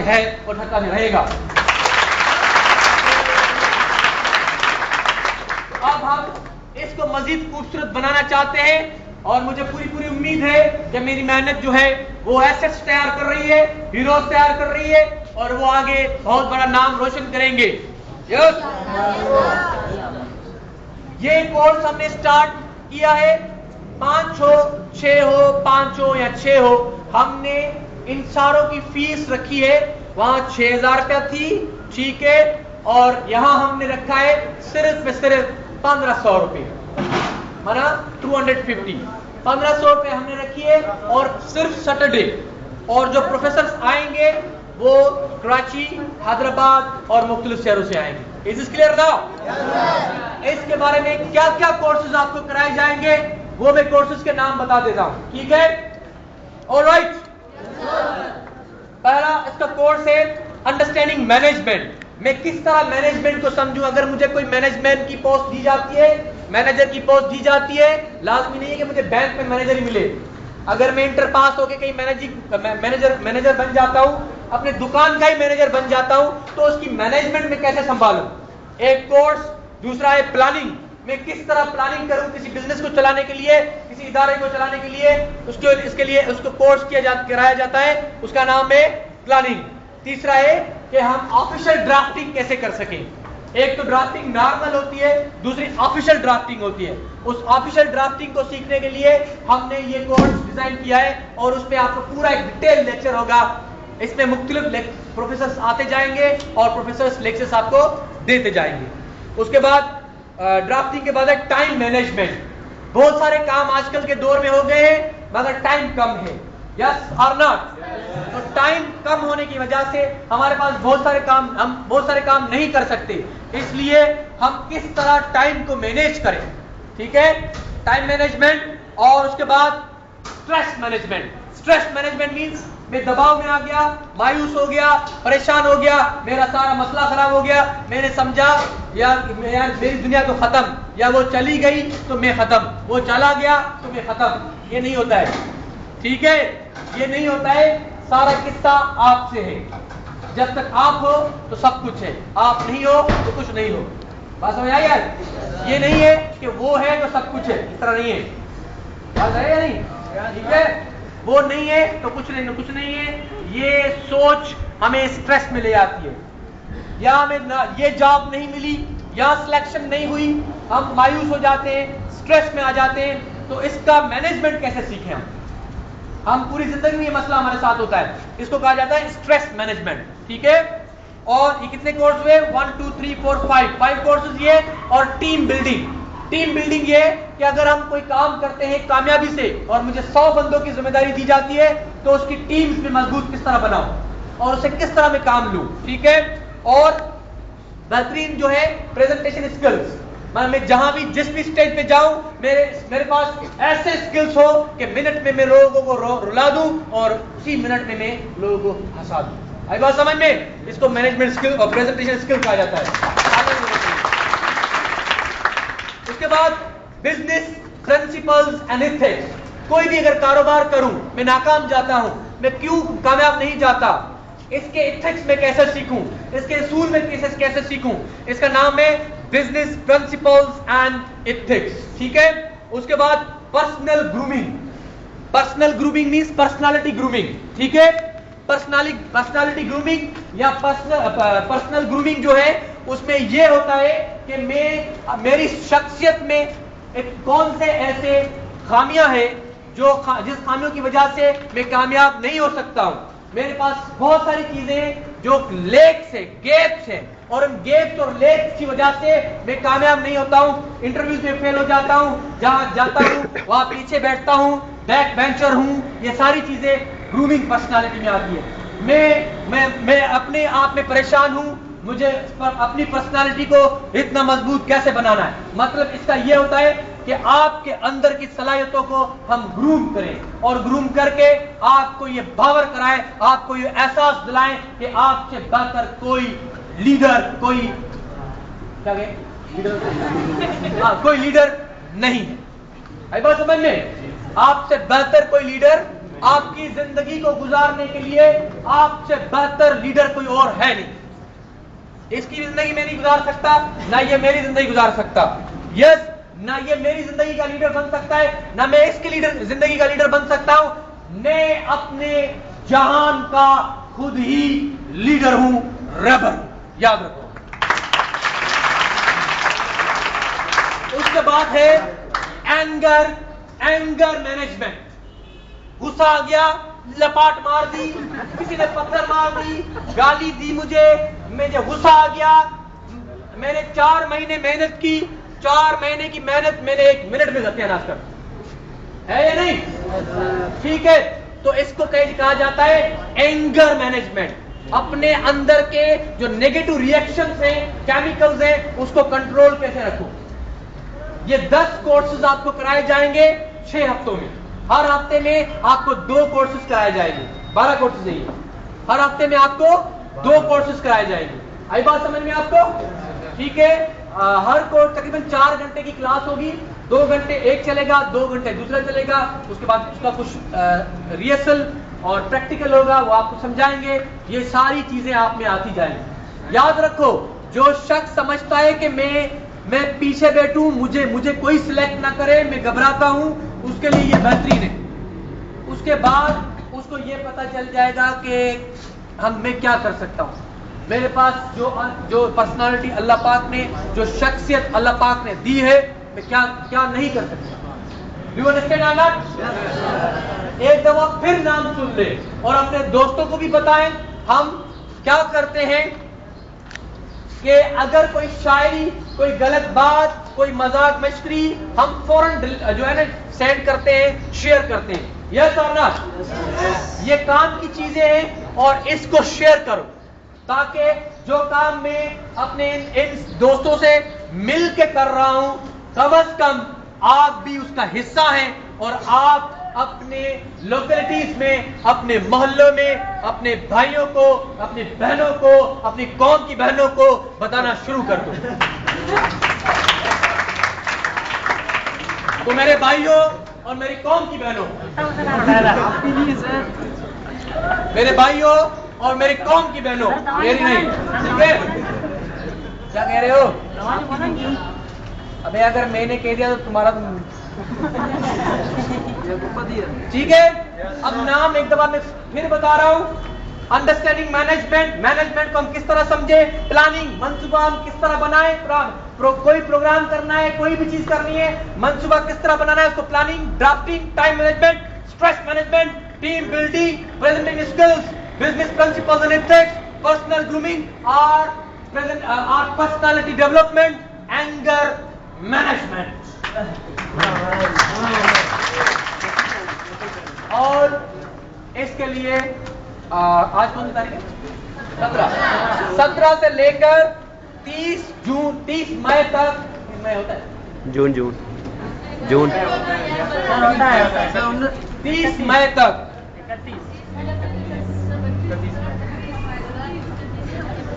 है और ढक्का नहीं रहेगा। तो अब हम इसको मजीद खूबसूरत बनाना चाहते हैं और मुझे पूरी उम्मीद है कि मेरी मेहनत जो है वो एसेट्स तैयार कर रही है, हीरोज तैयार कर रही है और वो आगे बहुत बड़ा नाम रोशन करेंगे। यस, ये कोर्स हमने स्टार्ट किया है, 5 हो 6 हो 5 हो या 6 हो, हमने इन सारों की फीस रखी है। वहां 6000 रुपया थी, ठीक है, और यहां हमने रखा है सिर्फ 1500 रुपए, माना 250, 1500 रुपए हमने रखी है। और सिर्फ सैटरडे, और जो प्रोफेसर आएंगे वो कराची, हैदराबाद और मुख्तलिफ शहरों से आएंगे। Is this clear now? इसके बारे में क्या क्या कोर्सेज आपको कराए जाएंगे वो मैं कोर्सेज के नाम बता देता हूं, ठीक है? ऑलराइट, पहला इसका कोर्स है अंडरस्टैंडिंग मैनेजमेंट। मैं किस तरह मैनेजमेंट को समझूं। अगर मुझे कोई मैनेजमेंट की पोस्ट दी जाती है, मैनेजर की पोस्ट दी जाती है, लाजमी नहीं है कि मुझे बैंक में मैनेजर ही मिले। अगर मैं इंटर पास होकर कहीं मैनेजर बन जाता हूं, अपने दुकान का ही मैनेजर बन जाता हूं, तो उसकी मैनेजमेंट में कैसे संभालूं, एक कोर्स। दूसरा है प्लानिंग, मैं किस तरह प्लानिंग करूं किसी बिजनेस को चलाने के लिए, किसी इदारे को चलाने के लिए, इसके लिए उसको कोर्स कराया जाता है, उसका नाम है प्लानिंग। तीसरा है कि हम ऑफिशियल ड्राफ्टिंग कैसे कर सकें। एक तो ड्राफ्टिंग नॉर्मल होती है, दूसरी ऑफिशियल ड्राफ्टिंग होती है। उस ऑफिशियल ड्राफ्टिंग को सीखने के लिए हमने ये कोर्स डिजाइन किया है और उस पर आपको पूरा एक डिटेल लेक्चर होगा। इसमें मुख्तलिफ प्रोफेसर्स आते जाएंगे और प्रोफेसर्स लेक्चर्स आपको देते जाएंगे। उसके बाद ड्राफ्टिंग के बाद है टाइम मैनेजमेंट। बहुत सारे काम आजकल के दौर में हो गए हैं मगर टाइम कम है, यस और नॉट। तो टाइम कम होने की वजह से हमारे पास हम बहुत सारे काम नहीं कर सकते, इसलिए हम किस तरह टाइम को मैनेज करें, ठीक है, टाइम मैनेजमेंट। और उसके बाद stress management. Stress management means मैं दबाव में आ गया, मायूस हो गया, परेशान हो गया, मेरा सारा मसला खराब हो गया, मैंने समझा यार मेरी दुनिया तो खत्म, या वो चली गई तो मैं खत्म, वो चला गया तो मैं खत्म। ये नहीं होता है, ठीक है, ये नहीं होता है। सारा किस्सा आपसे है। जब तक आप हो तो सब कुछ है, आप नहीं हो तो कुछ नहीं हो। बात समझ आई यार? ये नहीं है कि वो है तो सब कुछ है, इस तरह नहीं है। बात है या नहीं? ठीक है, वो नहीं है तो कुछ नहीं है। ये सोच हमें स्ट्रेस में ले आती है, या हमें ये जॉब नहीं मिली, या सिलेक्शन नहीं हुई, हम मायूस हो जाते हैं, स्ट्रेस में आ जाते हैं। तो इसका मैनेजमेंट कैसे सीखें हम पूरी जिंदगी में ये मसला हमारे साथ होता है, इसको कहा जाता है स्ट्रेस मैनेजमेंट, ठीक है। और ये कितने कोर्स हुए? 1 2 3 4 5 कोर्सेज ये। और टीम बिल्डिंग ये कि अगर हम कोई काम करते हैं कामयाबी से और मुझे 100 बंदों की जिम्मेदारी दी जाती है तो उसकी टीम्स में मजबूत किस तरह बनाऊं और उसे किस तरह मैं काम लूं, ठीक है। और बेहतरीन जो है प्रेजेंटेशन स्किल्स, मैं जहां भी जिस भी स्टेज पे जाऊं मेरे पास ऐसे स्किल्स हो कि मिनट में मैं लोगों को रुला दूं और उसी मिनट में मैं लोगों को हंसा दूं। आई बात समझ में? इसको मैनेजमेंट स्किल और प्रेजेंटेशन स्किल कहा जाता है। उसके बाद बिजनेस प्रिंसिपल्स एंड एथिक्स। कोई भी अगर कारोबार करूं, मैं नाकाम जाता हूं, मैं क्यों कामयाब नहीं जाता, इसके एथिक्स में कैसे सीखूं, इसके असूल में कैसे सीखूं, इसका नाम है बिजनेस प्रिंसिपल्स एंड एथिक्स, ठीक है। उसके बाद personal grooming means personality grooming, ठीक है। पर्सनालिटी ग्रूमिंग या पर्सनल ग्रूमिंग जो है उसमें यह होता है कि मेरी शख्सियत में कौन से ऐसे खामियां हैं जिस खामियों की वजह से मैं कामयाब नहीं हो सकता हूं। मेरे पास बहुत सारी चीजें जो लेक्स है, गैप्स है, और उन गैप्स और लेक्स की वजह से मैं कामयाब नहीं होता हूं, इंटरव्यूज में फेल हो जाता हूं, जहां जाता हूं वहां पीछे बैठता हूं, बैक बेंचर हूं। ये सारी चीजें ग्रूमिंग पर्सनालिटी में आती है। मैं अपने आप में परेशान हूं, मुझे अपनी पर्सनालिटी को इतना मजबूत कैसे बनाना है। मतलब इसका यह होता है कि आपके अंदर की सलाहियतों को हम ग्रूम करें और ग्रूम करके आपको ये बावर कराएं, आपको ये एहसास दिलाएं कि आपसे बेहतर कोई लीडर, कोई लीडर नहीं है। आई बात समझ में? आपसे बेहतर कोई लीडर आपकी जिंदगी को गुजारने के लिए आपसे बेहतर लीडर कोई और है नहीं। इसकी जिंदगी में नहीं गुजार सकता, ना ये मेरी जिंदगी गुजार सकता। यस, ना ये मेरी जिंदगी का लीडर बन सकता है, ना मैं इसकी जिंदगी का लीडर बन सकता हूं। मैं अपने जहान का खुद ही लीडर हूं, रेबल, याद रखो। उसके बाद है एंगर मैनेजमेंट। गुस्सा आ गया, लपाट मार दी, किसी ने पत्थर मार दी, गाली दी मुझे गुस्सा आ गया। मैंने 4 महीने मेहनत की, 4 महीने की मेहनत मैंने 1 मिनट में सत्यानाश कर, है या नहीं? ठीक है, तो इसको कहा जाता है एंगर मैनेजमेंट। अपने अंदर के जो नेगेटिव रिएक्शंस हैं, केमिकल्स हैं, उसको कंट्रोल कैसे रखूं। ये 10 कोर्सेज आपको कराए जाएंगे 6 हफ्तों में। हर हफ्ते में आपको 2 कोर्सेज कराए जाएंगे, 12 कोर्सेज नहीं, हर हफ्ते में आपको 2 कोर्सेज कराए जाएंगे। आई बात समझ में आपको? ठीक है, हर कोर्स तकरीबन 4 घंटे की क्लास होगी। 2 घंटे एक चलेगा, 2 घंटे दूसरा चलेगा। उसके बाद उसका कुछ रिहर्सल और प्रैक्टिकल होगा, वो आपको समझाएंगे। ये सारी चीजें आप में आती जाएंगी। याद रखो, जो शख्स समझता है कि मैं पीछे बैठूं, मुझे कोई सिलेक्ट ना करे, मैं घबराता हूं, उसके लिए ये बेहतरीन है। उसके बाद उसको ये पता चल जाएगा कि मैं क्या कर सकता हूं। मेरे पास जो पर्सनालिटी अल्लाह पाक ने, जो शख्सियत अल्लाह पाक ने दी है, मैं क्या नहीं कर सकता। You understand or not? एक दफा फिर नाम सुन ले और अपने दोस्तों को भी बताएं। हम क्या करते हैं कि अगर कोई शायरी, कोई गलत बात, कोई मजाक मश्करी, हम फौरन जो है ना सेंड करते हैं, शेयर करते हैं। यस और नॉट? ये काम की चीजें हैं और इसको शेयर करो, ताकि जो काम मैं अपने इन दोस्तों से मिल के कर रहा हूं, कम से कम आप भी उसका हिस्सा हैं और आप अपने लोकेलिटीज में, अपने मोहल्लों में, अपने भाइयों को, अपनी बहनों को, अपनी कौम की बहनों को बताना शुरू कर दो। तो मेरे भाइयों और मेरी कौम की बहनों, मेरे भाइयों और मेरी कौम की बहनों, मेरी नहीं, ठीक है? क्या कह रहे हो? अबे अगर मैंने कह दिया तो तुम्हारा ठीक है। अब नाम एक दफा मैं फिर बता रहा हूं। अंडरस्टैंडिंग मैनेजमेंट को हम किस तरह समझे, प्लानिंग, मंसूबा हम किस तरह बनाए, कोई प्रोग्राम करना है, कोई भी चीज करनी है, मंसूबा किस तरह बनाना है, उसको planning, drafting, time management, stress management, team building, presenting skills, business principles and ethics, personal grooming और पर्सनालिटी डेवलपमेंट, एंगर मैनेजमेंट। और इसके लिए आज कौन सी तारीख है? 17 से लेकर 30 मई तक, मई होता है जून 30 मई तक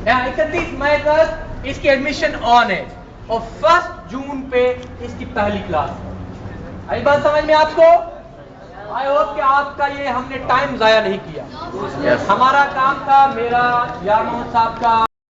31 मई तक इसकी एडमिशन ऑन है और 1 जून पे इसकी पहली क्लास। आई बात समझ में आपको? आई होप कि आपका ये हमने टाइम जाया नहीं किया। हमारा काम था, मेरा यार मोहम्मद साहब का